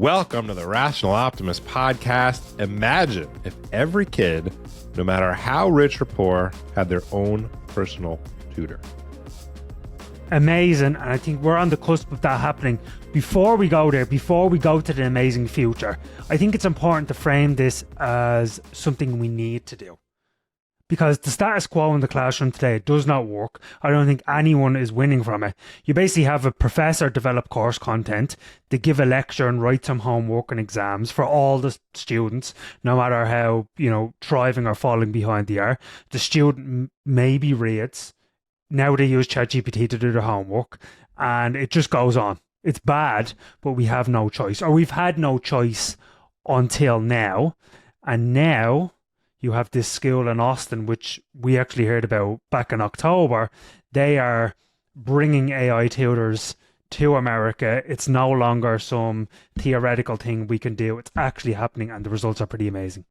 Welcome to the Rational Optimist podcast. Imagine if every kid, no matter how rich or poor, had their own personal tutor. Amazing, and I think we're on the cusp of that happening. Before we go there, before we go to the amazing future, I think it's important to frame this as something we need to do. Because the status quo in the classroom today does not work. I don't think anyone is winning from it. You basically have a professor develop course content, they give a lecture and write some homework and exams for all the students, no matter how, thriving or falling behind they are. The student maybe reads. Now they use ChatGPT to do their homework, and it just goes on. It's bad, but we have no choice, or we've had no choice until now. And now you have this school in Austin, which we actually heard about back in October. They are bringing AI tutors to America. It's no longer some theoretical thing we can do. It's actually happening, and the results are pretty amazing.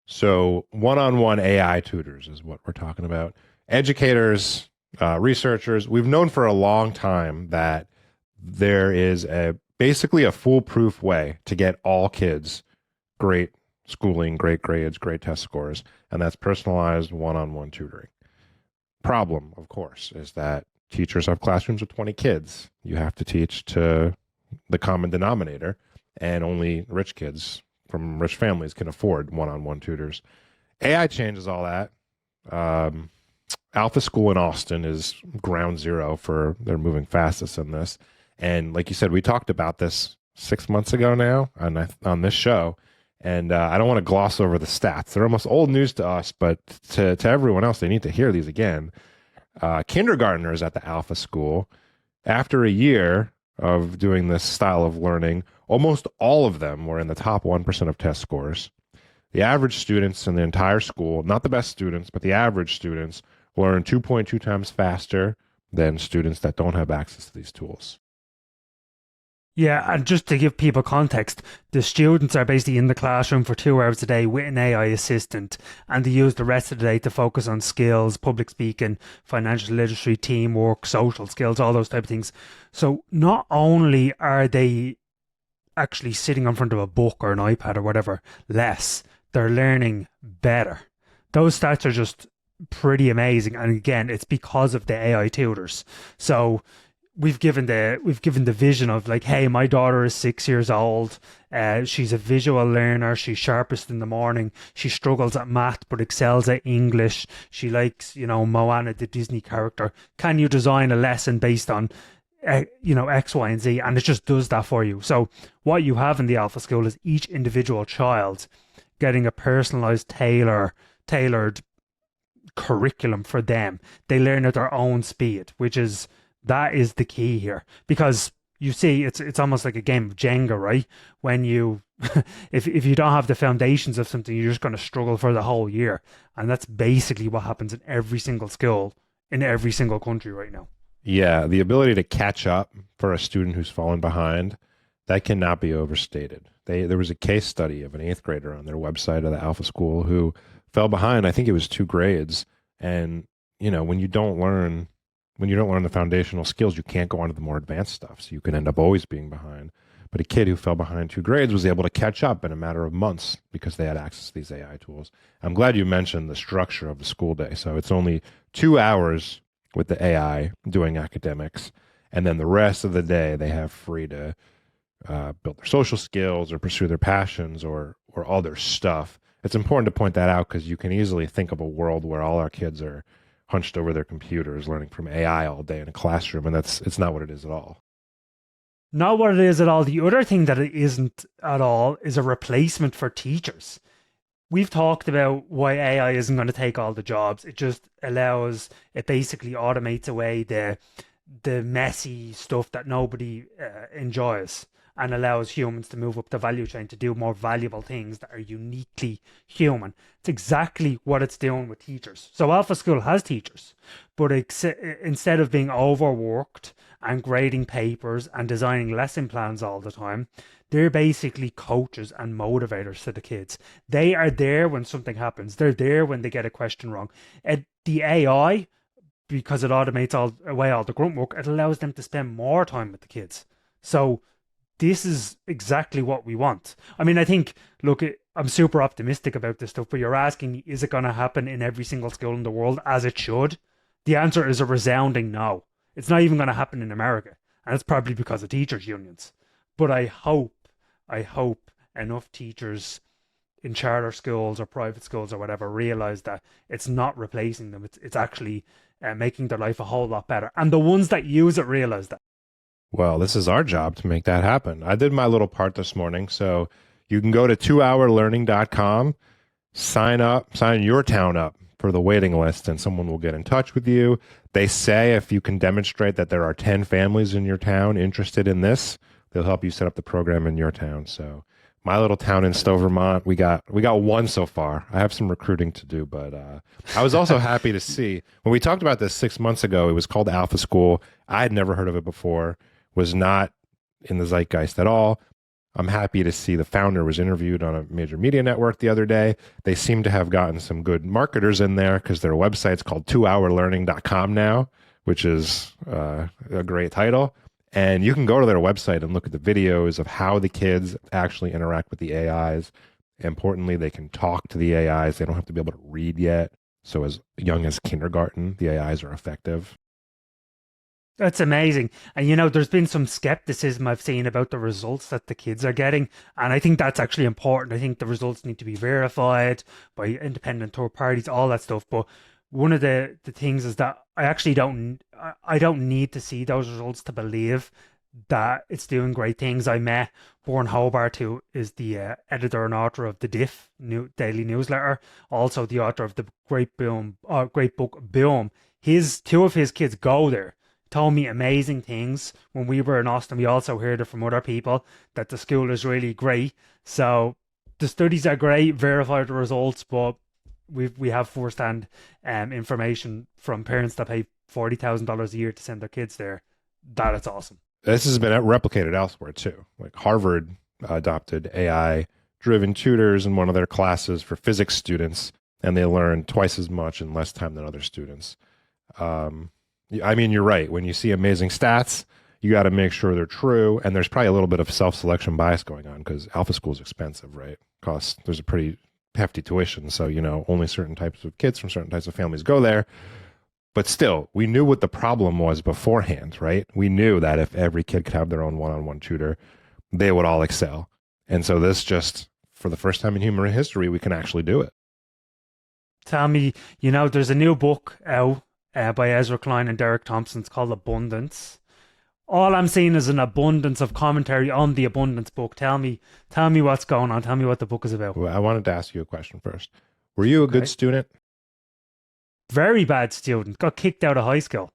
So one-on-one AI tutors is what we're talking about. Educators, researchers, we've known for a long time that there is basically a foolproof way to get all kids great schooling, great grades, great test scores, and that's personalized one-on-one tutoring. Problem, of course, is that teachers have classrooms with 20 kids. You have to teach to the common denominator, and only rich kids from rich families can afford one-on-one tutors. AI changes all that. Alpha School in Austin is ground zero for they're moving fastest in this. And like you said, we talked about this 6 months ago now on this show. And I don't want to gloss over the stats. They're almost old news to us, but to everyone else, they need to hear these again. Kindergartners at the Alpha School, after a year of doing this style of learning, almost all of them were in the top 1% of test scores. The average students in the entire school, not the best students, but the average students, learn 2.2 times faster than students that don't have access to these tools. Yeah, and just to give people context, the students are basically in the classroom for 2 hours a day with an AI assistant, and they use the rest of the day to focus on skills, public speaking, financial literacy, teamwork, social skills, all those type of things. So not only are they actually sitting in front of a book or an iPad or whatever less, they're learning better. Those stats are just pretty amazing, and again, it's because of the AI tutors. So we've given the vision of like, hey, my daughter is 6 years old. She's a visual learner. She's sharpest in the morning. She struggles at math but excels at English. She likes, Moana, the Disney character. Can you design a lesson based on, X, Y, and Z? And it just does that for you. So what you have in the Alpha School is each individual child getting a personalized, tailored curriculum for them. They learn at their own speed, that is the key here, because you see it's almost like a game of Jenga, right? When you if you don't have the foundations of something, you're just going to struggle for the whole year, and that's basically what happens in every single school in every single country right now. Yeah, the ability to catch up for a student who's fallen behind, that cannot be overstated. There was a case study of an 8th grader on their website of the Alpha School who fell behind. I think it was 2 grades, and when you don't learn the foundational skills, you can't go on to the more advanced stuff. So you can end up always being behind. But a kid who fell behind 2 grades was able to catch up in a matter of months because they had access to these AI tools. I'm glad you mentioned the structure of the school day. So it's only 2 hours with the AI doing academics, and then the rest of the day they have free to build their social skills or pursue their passions or other stuff. It's important to point that out because you can easily think of a world where all our kids are hunched over their computers learning from AI all day in a classroom, and it's not what it is at all. Not what it is at all. The other thing that it isn't at all is a replacement for teachers. We've talked about why AI isn't going to take all the jobs. It basically automates away the messy stuff that nobody enjoys, and allows humans to move up the value chain to do more valuable things that are uniquely human. It's exactly what it's doing with teachers. So Alpha School has teachers, but instead of being overworked and grading papers and designing lesson plans all the time, they're basically coaches and motivators to the kids. They are there when something happens. They're there when they get a question wrong. The AI, because it automates away all the grunt work, it allows them to spend more time with the kids. So this is exactly what we want. I mean, I think, look, I'm super optimistic about this stuff, but you're asking me, is it going to happen in every single school in the world as it should? The answer is a resounding no. It's not even going to happen in America. And it's probably because of teachers' unions. But I hope enough teachers in charter schools or private schools or whatever realize that it's not replacing them. It's actually making their life a whole lot better. And the ones that use it realize that. Well, this is our job to make that happen. I did my little part this morning. So you can go to 2hourlearning.com, sign your town up for the waiting list, and someone will get in touch with you. They say if you can demonstrate that there are 10 families in your town interested in this, they'll help you set up the program in your town. So my little town in Stowe, Vermont, we got one so far. I have some recruiting to do, but I was also happy to see when we talked about this 6 months ago. It was called Alpha School. I had never heard of it before. Was not in the zeitgeist at all. I'm happy to see the founder was interviewed on a major media network the other day. They seem to have gotten some good marketers in there because their website's called 2hourlearning.com now, which is a great title. And you can go to their website and look at the videos of how the kids actually interact with the AIs. Importantly, they can talk to the AIs. They don't have to be able to read yet. So as young as kindergarten, the AIs are effective. That's amazing. And there's been some skepticism I've seen about the results that the kids are getting. And I think that's actually important. I think the results need to be verified by independent third parties, all that stuff. But one of the things is that I don't need to see those results to believe that it's doing great things. I met Bourne Hobart, who is the editor and author of the Diff daily newsletter, also the author of the great book Boom. Two of his kids go there, told me amazing things. When we were in Austin, we also heard it from other people that the school is really great. So the studies are great, verify the results, but we have first-hand information from parents that pay $40,000 a year to send their kids there. That it's awesome. This has been replicated elsewhere too. Like Harvard adopted AI-driven tutors in one of their classes for physics students, and they learn twice as much in less time than other students. I mean, you're right. When you see amazing stats, you got to make sure they're true. And there's probably a little bit of self-selection bias going on because Alpha School is expensive, right? There's a pretty hefty tuition. So, only certain types of kids from certain types of families go there. But still, we knew what the problem was beforehand, right? We knew that if every kid could have their own one-on-one tutor, they would all excel. And so this just, for the first time in human history, we can actually do it. Tell me, there's a new book out by Ezra Klein and Derek Thompson. It's called Abundance. All I'm seeing is an abundance of commentary on the Abundance book. Tell me what's going on. Tell me what the book is about. Well, I wanted to ask you a question first. Were you a good student? Very bad student. Got kicked out of high school.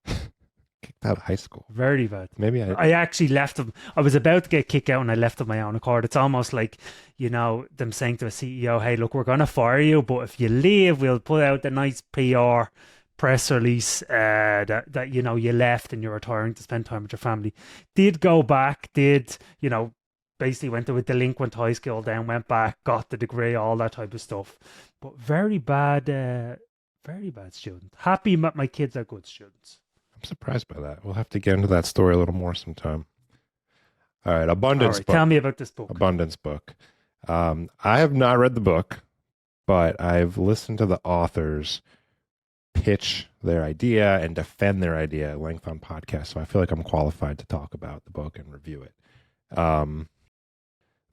Kicked out of high school? Very bad. Maybe I actually left them. I was about to get kicked out and I left of my own accord. It's almost like, them saying to a CEO, hey, look, we're going to fire you, but if you leave, we'll put out the nice PR press release that you left and you're retiring to spend time with your family. Did go back, basically went to a delinquent high school, then went back, got the degree, all that type of stuff. But very bad student. Happy my kids are good students. I'm surprised by that. We'll have to get into that story a little more sometime. All right, Abundance book. Tell me about this book. Abundance book. I have not read the book, but I've listened to the authors pitch their idea and defend their idea at length on podcasts. So I feel like I'm qualified to talk about the book and review it.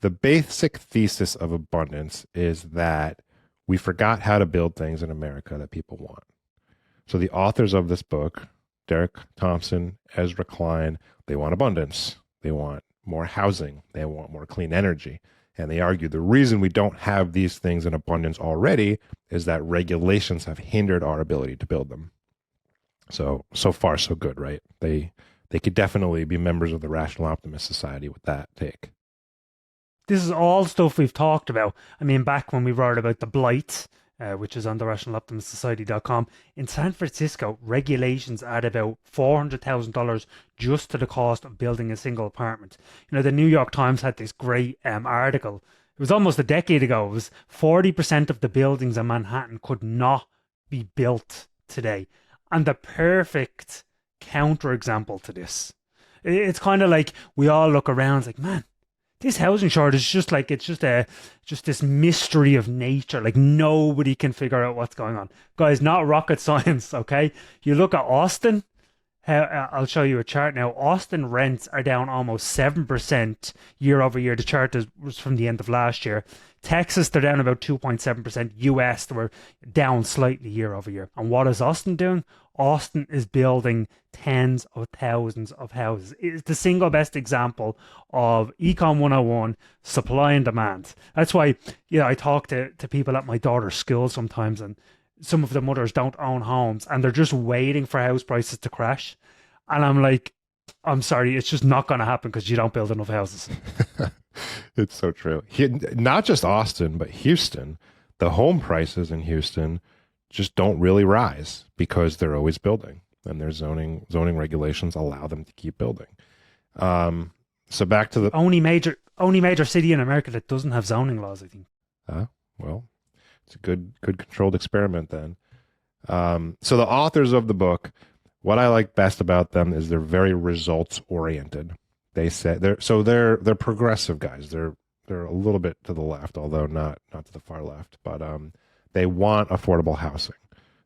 The basic thesis of Abundance is that we forgot how to build things in America that people want. So the authors of this book, Derek Thompson, Ezra Klein, they want abundance. They want more housing. They want more clean energy. And they argue the reason we don't have these things in abundance already is that regulations have hindered our ability to build them. So far, so good, right? They could definitely be members of the Rational Optimist Society with that take. This is all stuff we've talked about. I mean, back when we wrote about the blight, which is on the rationaloptimistsociety.com, in San Francisco, regulations add about $400,000 just to the cost of building a single apartment. The New York Times had this great article. It was almost a decade ago. It was 40% of the buildings in Manhattan could not be built today. And the perfect counterexample to this. It's kind of like we all look around, it's like, man, this housing shortage is just like, it's just this mystery of nature. Like nobody can figure out what's going on. Guys, not rocket science, okay? You look at Austin. I'll show you a chart now. Austin rents are down almost 7% year over year. The chart was from the end of last year. Texas, they're down about 2.7%. US, they were down slightly year over year. And what is Austin doing? Austin is building tens of thousands of houses. It's the single best example of Econ 101, supply and demand. That's why, I talk to people at my daughter's school sometimes, and some of the mothers don't own homes and they're just waiting for house prices to crash. And I'm like, I'm sorry, it's just not going to happen because you don't build enough houses. It's so true. Not just Austin, but Houston. The home prices in Houston just don't really rise because they're always building, and their zoning regulations allow them to keep building. So back to the only major city in America that doesn't have zoning laws, I think. Well, it's a good controlled experiment then. So the authors of the book, what I like best about them is they're very results oriented. They say they're progressive guys. They're a little bit to the left, although not to the far left. But they want affordable housing.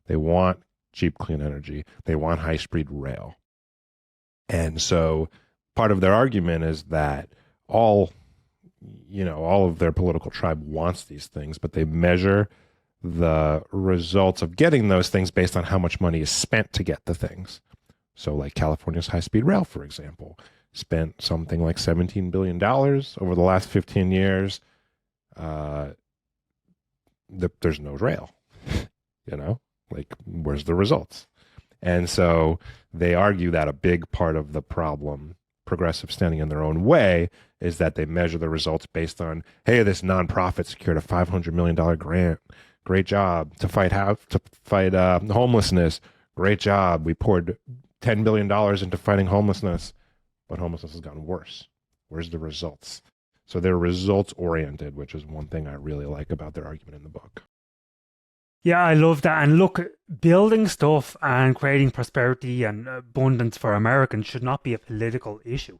They want cheap, clean energy. They want high-speed rail. And so part of their argument is that all of their political tribe wants these things, but they measure the results of getting those things based on how much money is spent to get the things. So like California's high-speed rail, for example, spent something like $17 billion over the last 15 years. There's no rail, like where's the results? And so they argue that a big part of the problem, progressive standing in their own way, is that they measure the results based on, hey, this nonprofit secured a $500 million grant. Great job to fight homelessness. Great job. We poured $10 billion into fighting homelessness, but homelessness has gotten worse. Where's the results? So they're results oriented, which is one thing I really like about their argument in the book. Yeah, I love that. And look, building stuff and creating prosperity and abundance for Americans should not be a political issue.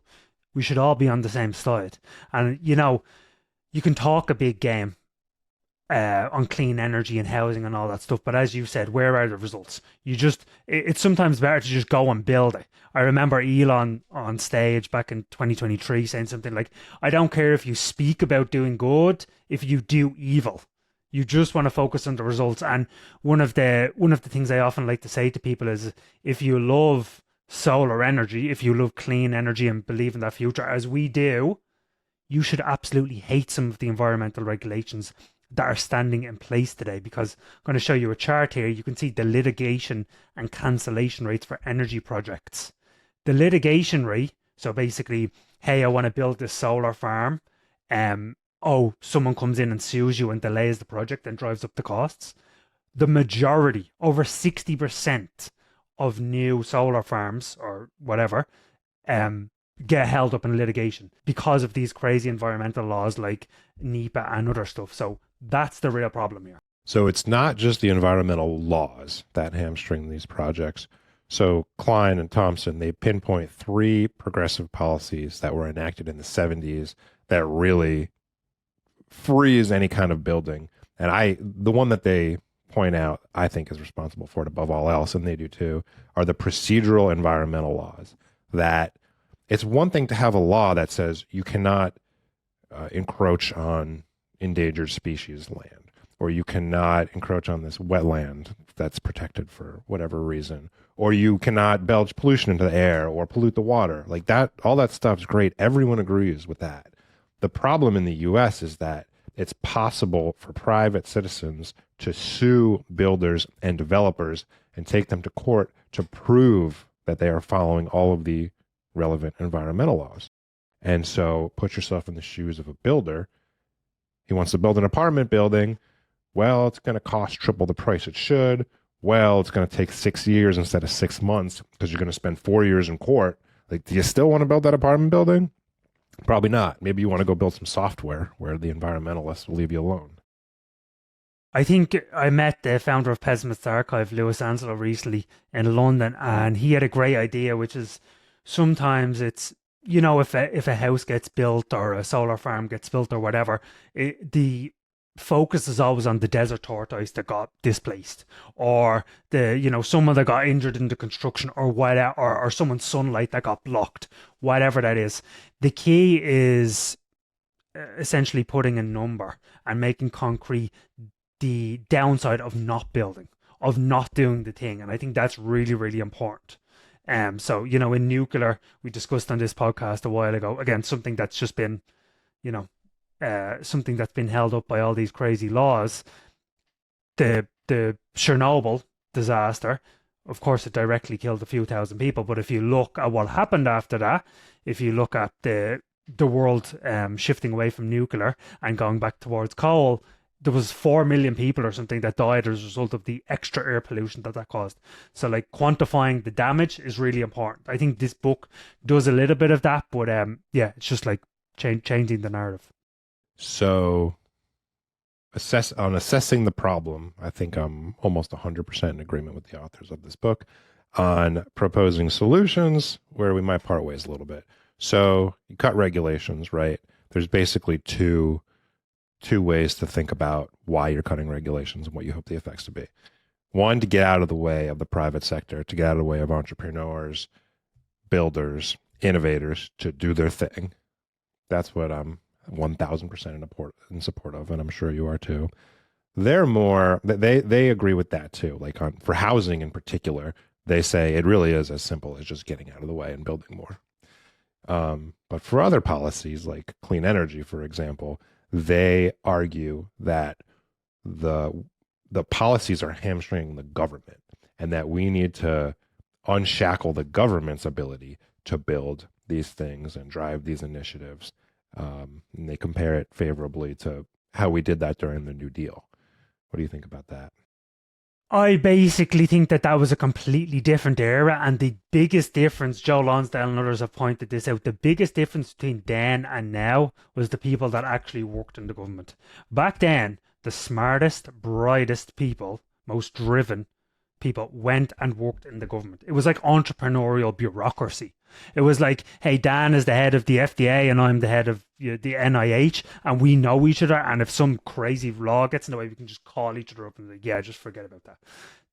We should all be on the same side. And, you can talk a big game on clean energy and housing and all that stuff. But as you said, where are the results? It's sometimes better to just go and build it. I remember Elon on stage back in 2023 saying something like, I don't care if you speak about doing good, if you do evil. You just want to focus on the results. And one of the things I often like to say to people is, if you love solar energy, if you love clean energy and believe in that future, as we do, you should absolutely hate some of the environmental regulations that are standing in place today. Because I'm going to show you a chart here. You can see the litigation and cancellation rates for energy projects. The litigation rate, so basically, hey, I want to build this solar farm. Someone comes in and sues you and delays the project and drives up the costs. The majority, over 60% of new solar farms or whatever, get held up in litigation because of these crazy environmental laws like NEPA and other stuff. So that's the real problem here. So it's not just the environmental laws that hamstring these projects. So Klein and Thompson, they pinpoint 3 progressive policies that were enacted in the 70s that really freeze any kind of building. And the one that they point out, I think is responsible for it above all else, and they do too, are the procedural environmental laws. That it's one thing to have a law that says you cannot encroach on endangered species land, or you cannot encroach on this wetland that's protected for whatever reason, or you cannot belch pollution into the air or pollute the water. Like that, all that stuff's great. Everyone agrees with that. The problem in the US is that it's possible for private citizens to sue builders and developers and take them to court to prove that they are following all of the relevant environmental laws. And so put yourself in the shoes of a builder. He wants to build an apartment building. Well, it's going to cost triple the price it should. Well, it's going to take 6 years instead of 6 months because you're going to spend 4 years in court. Like, do you still want to build that apartment building? Probably not. Maybe you want to go build some software where the environmentalists will leave you alone. I think I met the founder of Pessimist Archive, Lewis Anselo, recently in London, and he had a great idea, which is sometimes it's if a house gets built or a solar farm gets built or whatever, the focus is always on the desert tortoise that got displaced, or someone that got injured in the construction, or whatever, or someone's sunlight that got blocked, whatever that is. The key is essentially putting a number and making concrete the downside of not building, of not doing the thing. And I think that's really, really important. So, in nuclear, we discussed on this podcast a while ago, again, something that's just been, you know, something that's been held up by all these crazy laws. The Chernobyl disaster, of course, it directly killed a few thousand people. But if you look at what happened after that, if you look at the world shifting away from nuclear and going back towards coal, there was 4 million people or something that died as a result of the extra air pollution that caused. So like quantifying the damage is really important. I think this book does a little bit of that, but yeah, it's just like changing the narrative. So assessing the problem, I think I'm almost 100% in agreement with the authors of this book. On proposing solutions, where we might part ways a little bit. So you cut regulations, right? There's basically two ways to think about why you're cutting regulations and what you hope the effects to be. One, to get out of the way of the private sector, to get out of the way of entrepreneurs, builders, innovators, to do their thing. That's what I'm 1,000% in support of, and I'm sure you are too. They agree with that too. Like for housing in particular, they say it really is as simple as just getting out of the way and building more. But for other policies like clean energy, for example, they argue that the policies are hamstringing the government, and that we need to unshackle the government's ability to build these things and drive these initiatives. And they compare it favorably to how we did that during the New Deal. What do you think about that? I basically think that was a completely different era, and the biggest difference, Joe Lonsdale and others have pointed this out, the biggest difference between then and now was the people that actually worked in the government. Back then, the smartest, brightest people, most driven people went and worked in the government. It was like entrepreneurial bureaucracy. It was like, hey, Dan is the head of the FDA and I'm the head of the NIH, and we know each other. And if some crazy law gets in the way, we can just call each other up and like, yeah, just forget about that.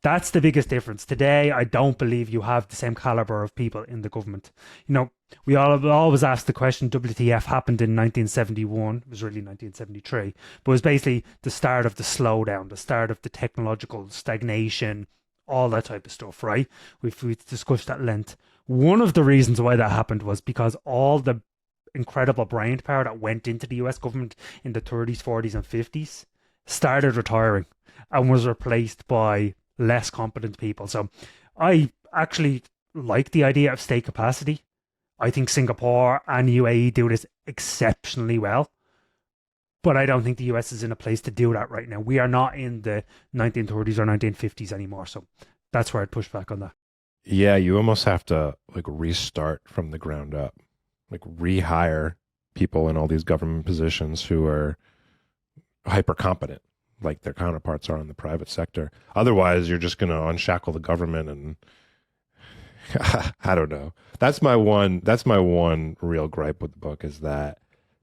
That's the biggest difference. Today, I don't believe you have the same caliber of people in the government. We always ask the question, WTF happened in 1971. It was really 1973. But it was basically the start of the slowdown, the start of the technological stagnation, all that type of stuff, right? We've discussed at length. One of the reasons why that happened was because all the incredible brain power that went into the US government in the 30s, 40s, and 50s started retiring and was replaced by less competent people. So I actually like the idea of state capacity. I think Singapore and UAE do this exceptionally well. But I don't think the US is in a place to do that right now. We are not in the 1930s or 1950s anymore. So that's where I'd push back on that. Yeah, you almost have to like restart from the ground up, like rehire people in all these government positions who are hyper competent, like their counterparts are in the private sector. Otherwise, you're just going to unshackle the government, and I don't know. That's my one real gripe with the book, is that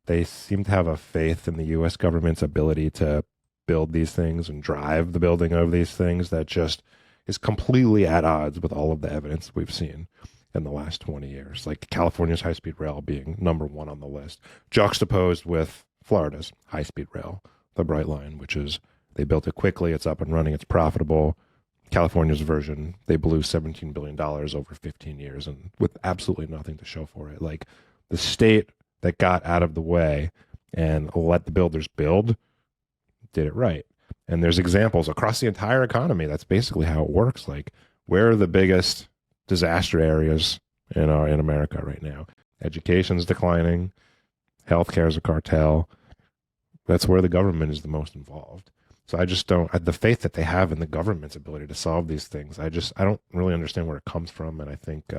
they seem to have a faith in the U.S. government's ability to build these things and drive the building of these things that just is completely at odds with all of the evidence we've seen in the last 20 years. Like California's high-speed rail being number one on the list, juxtaposed with Florida's high-speed rail, the Bright Line, which is they built it quickly, it's up and running, it's profitable. California's version, they blew $17 billion over 15 years and with absolutely nothing to show for it. Like the state that got out of the way and let the builders build did it right. And there's examples across the entire economy. That's basically how it works. Like, where are the biggest disaster areas in America right now? Education's declining. Healthcare is a cartel. That's where the government is the most involved. So I just don't, the faith that they have in the government's ability to solve these things, I don't really understand where it comes from. And I think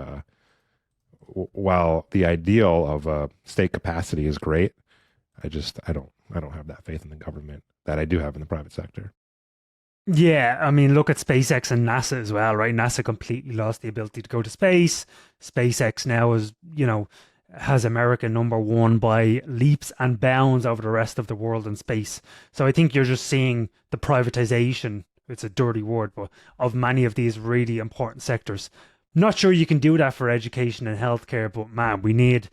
while the ideal of state capacity is great, I don't have that faith in the government that I do have in the private sector. Yeah, I mean, look at SpaceX and NASA as well, right? NASA completely lost the ability to go to space. SpaceX now is, has America number one by leaps and bounds over the rest of the world in space. So I think you're just seeing the privatization, it's a dirty word, but of many of these really important sectors. Not sure you can do that for education and healthcare, but man, we need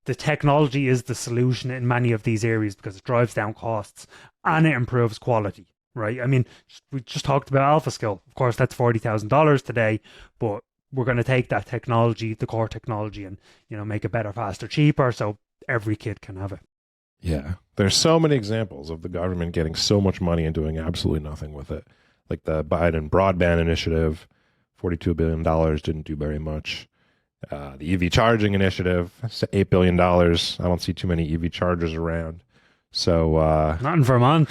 the technology is the solution in many of these areas because it drives down costs and it improves quality, right? I mean, we just talked about AlphaSkill. Of course, that's $40,000 today, but we're going to take that technology, the core technology, and make it better, faster, cheaper, so every kid can have it. Yeah. There's so many examples of the government getting so much money and doing absolutely nothing with it. Like the Biden broadband initiative, $42 billion, didn't do very much. The EV charging initiative, $8 billion. I don't see too many EV chargers around. So, not in Vermont.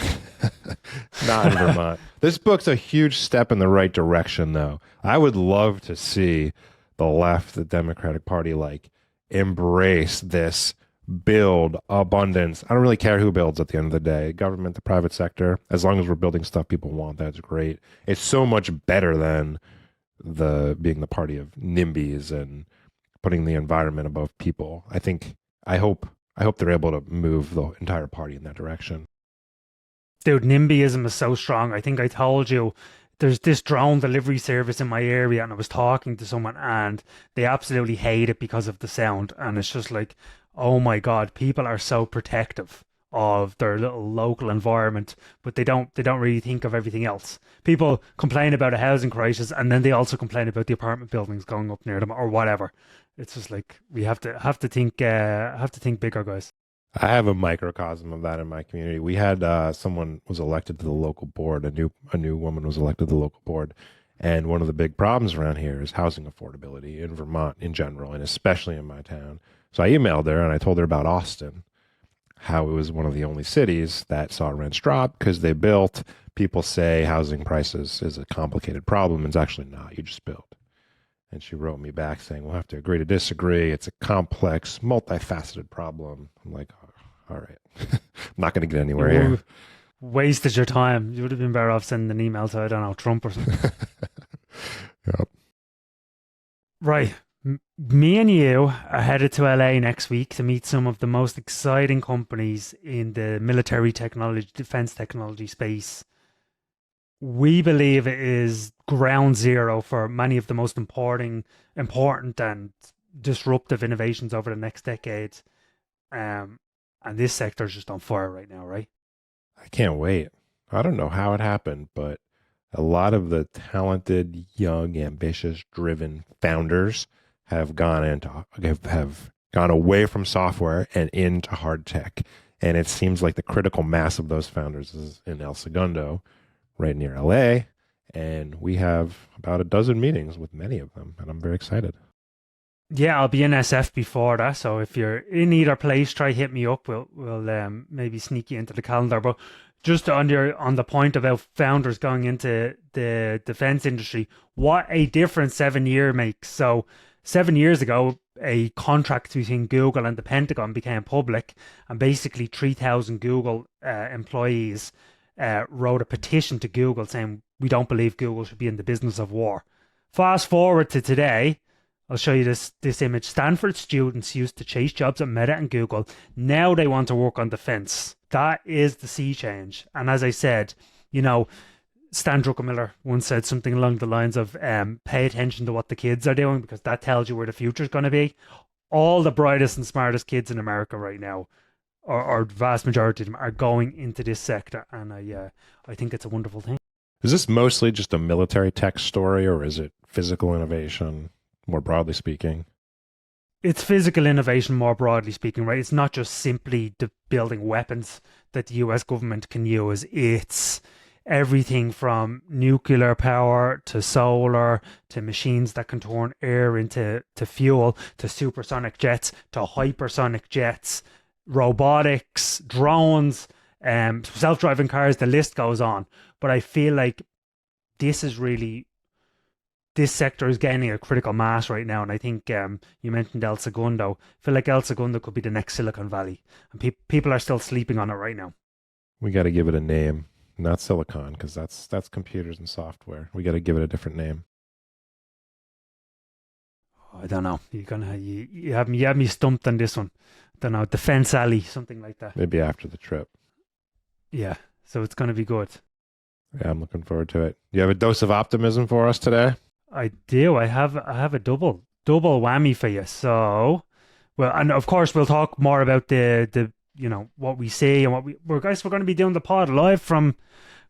Not in Vermont. This book's a huge step in the right direction, though. I would love to see the left, the Democratic Party, like embrace this build abundance. I don't really care who builds at the end of the day, government, the private sector. As long as we're building stuff people want, that's great. It's so much better than being the party of NIMBYs and putting the environment above people. I hope they're able to move the entire party in that direction. Dude, NIMBYism is so strong. I think I told you there's this drone delivery service in my area, and I was talking to someone, and they absolutely hate it because of the sound. And it's just like, oh my God, people are so protective of their little local environment, but they don't really think of everything else. People complain about a housing crisis, and then they also complain about the apartment buildings going up near them or whatever. It's just like we have to think bigger, guys. I have a microcosm of that in my community. We had someone was elected to the local board. A new woman was elected to the local board, and one of the big problems around here is housing affordability in Vermont in general, and especially in my town. So I emailed her and I told her about Austin, how it was one of the only cities that saw rents drop because they built. People say housing prices is a complicated problem. It's actually not. You just build. And she wrote me back saying, we'll have to agree to disagree. It's a complex, multifaceted problem. I'm like, all right. I'm not going to get anywhere here. Wasted your time. You would have been better off sending an email to, I don't know, Trump or something. Yep. Right. Me and you are headed to LA next week to meet some of the most exciting companies in the military technology, defense technology space. We believe it is ground zero for many of the most important and disruptive innovations over the next decade. And this sector is just on fire right now, right? I can't wait. I don't know how it happened, but a lot of the talented, young, ambitious, driven founders have gone away from software and into hard tech. And it seems like the critical mass of those founders is in El Segundo, right near LA. And we have about a dozen meetings with many of them, and I'm very excited. Yeah, I'll be in SF before that. So if you're in either place, try hit me up. We'll maybe sneak you into the calendar. But just on the point about founders going into the defense industry, what a difference 7 year makes. So 7 years ago, a contract between Google and the Pentagon became public, and basically 3,000 Google employees wrote a petition to Google saying we don't believe Google should be in the business of war. Fast forward to today. I'll show you this image. Stanford students used to chase jobs at Meta and Google. Now they want to work on defense. That is the sea change. And as I said, Stan Druckenmiller once said something along the lines of pay attention to what the kids are doing because that tells you where the future is going to be. All the brightest and smartest kids in America right now, or vast majority of them, are going into this sector. And I think it's a wonderful thing. Is this mostly just a military tech story, or is it physical innovation? More broadly speaking, it's physical innovation more broadly speaking, right? It's not just simply building weapons that the US government can use. It's everything from nuclear power to solar to machines that can turn air into fuel to supersonic jets to hypersonic jets, robotics, drones, self-driving cars, the list goes on. But I feel like this sector is gaining a critical mass right now, and I think you mentioned El Segundo. I feel like El Segundo could be the next Silicon Valley, and people are still sleeping on it right now. We got to give it a name, not Silicon, because that's computers and software. We got to give it a different name. I don't know. You have me stumped on this one. Don't know. Defense Alley, something like that. Maybe after the trip. Yeah. So it's going to be good. Yeah, I'm looking forward to it. You have a dose of optimism for us today? I do. I have a double whammy for you. So, well, and of course we'll talk more about the what we say and we're going to be doing the pod live from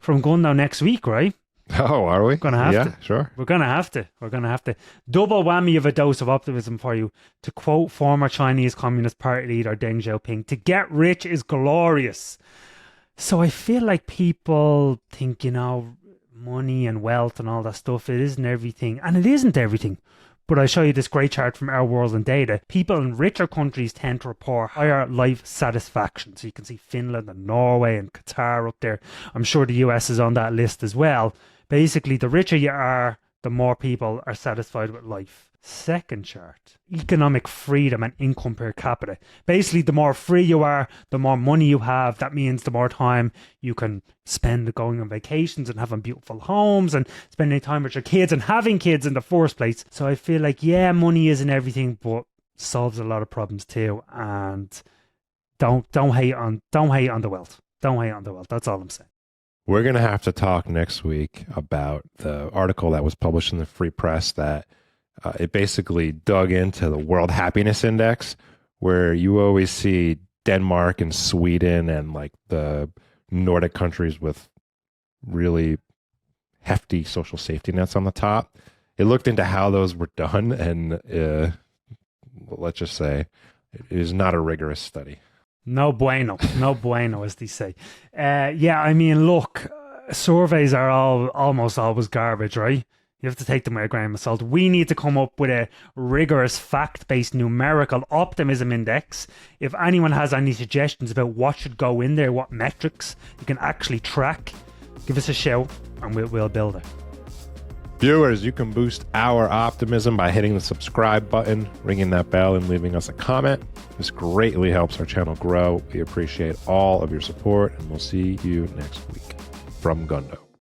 Gundow next week, right? Oh, are we? Gonna have to. Sure. We're gonna have to. Double whammy of a dose of optimism for you. To quote former Chinese Communist Party leader Deng Xiaoping, "To get rich is glorious." So I feel like people think, money and wealth and all that stuff, it isn't everything. And it isn't everything. But I show you this great chart from Our World in Data. People in richer countries tend to report higher life satisfaction. So you can see Finland and Norway and Qatar up there. I'm sure the US is on that list as well. Basically, the richer you are, the more people are satisfied with life. Second chart, economic freedom and income per capita. Basically, the more free you are, the more money you have. That means the more time you can spend going on vacations and having beautiful homes and spending time with your kids and having kids in the first place. So I feel like, yeah, money isn't everything, but solves a lot of problems too. And don't hate on the wealth. Don't hate on the wealth. That's all I'm saying. We're going to have to talk next week about the article that was published in the Free Press that it basically dug into the World Happiness Index, where you always see Denmark and Sweden and like the Nordic countries with really hefty social safety nets on the top. It looked into how those were done, and let's just say it is not a rigorous study. No bueno, as they say. Yeah, I mean, look, surveys are almost always garbage, right? You have to take them with a grain of salt. We need to come up with a rigorous, fact-based numerical optimism index. If anyone has any suggestions about what should go in there, what metrics you can actually track, give us a shout and we'll build it. Viewers, you can boost our optimism by hitting the subscribe button, ringing that bell, and leaving us a comment. This greatly helps our channel grow. We appreciate all of your support, and we'll see you next week from Gundow.